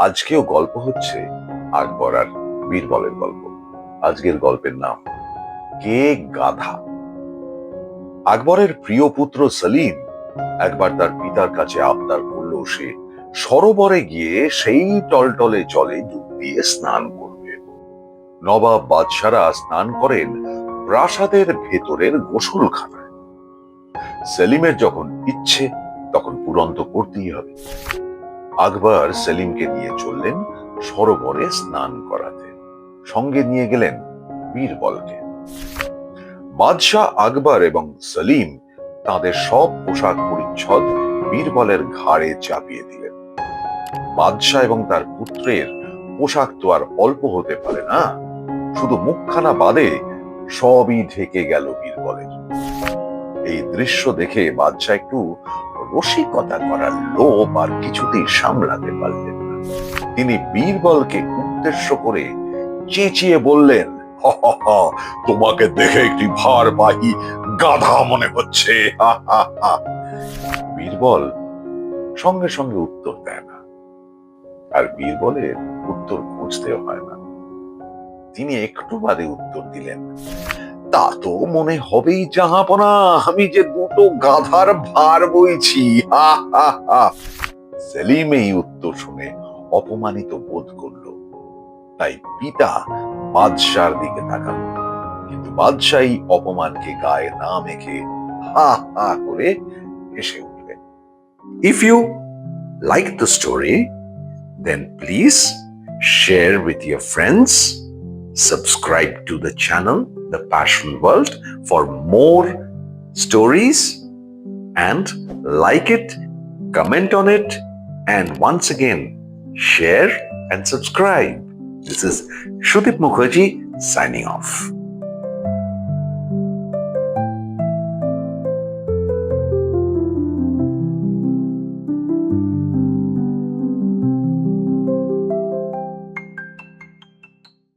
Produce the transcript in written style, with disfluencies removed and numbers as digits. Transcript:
আজকেও গল্প হচ্ছে আকবর আর বীরবলের গল্প। আজকের গল্পের নাম কে গাধা। আকবরের প্রিয় পুত্র সেলিম একবার তার পিতার কাছে আবদার করল সে সরোবরে গিয়ে সেই টলটলে জলে ডুব দিয়ে স্নান করবে। নবাব বাদশারা স্নান করেন প্রাসাদের ভেতরের গোসলখানায়। সেলিমের যখন ইচ্ছে তখন পূরণ তো করতেই হবে। আকবর সেলিমকে নিয়ে চললেন সরোবরে স্নান করাতে, সঙ্গে নিয়ে গেলেন বীরবলকে। বাদশাহ আকবর এবং সেলিম তাদের সব পোশাক পরিচ্ছদ বীরবলের ঘাড়ে চাপিয়ে দিলেন। বাদশাহ এবং তার পুত্রের পোশাক তো আর অল্প হতে পারে না, শুধু মুখখানা বাদে সবই ঢেকে গেল বীরবলের। এই দৃশ্য দেখে বাদশাহ একটু রসিকতা করার লোভ আর কিছুতেই সামলাতে পারলেন না। তিনি বীরবলকে উদ্দেশ্য করে চেঁচিয়ে বললেন, "হ হ হ, তোমাকে দেখে একটি ভারবাহী গাধা মনে হচ্ছে।" বীরবল সঙ্গে সঙ্গে উত্তর দেয় না, আর বীরবলের উত্তর খুঁজতেও হয় না। তিনি একটু বাদে উত্তর দিলেন, "তা তো মনে হবেই জাহাপনা, আমি যে দুটো গাধার ভার বইছি।" সেলিম এই উত্তর শুনে অপমানিত বোধ করল, তাই পিতা বাদশার দিকে তাকাল, কিন্তু বাদশাহ এই অপমানকে গায়ে না মেখে হা হা করে হেসে উঠলেন। If you like the story, then please share with your friends, subscribe to the channel The Passion World for more stories, and like it, comment on it, and once again share and subscribe. This is Shudip Mukherjee signing off.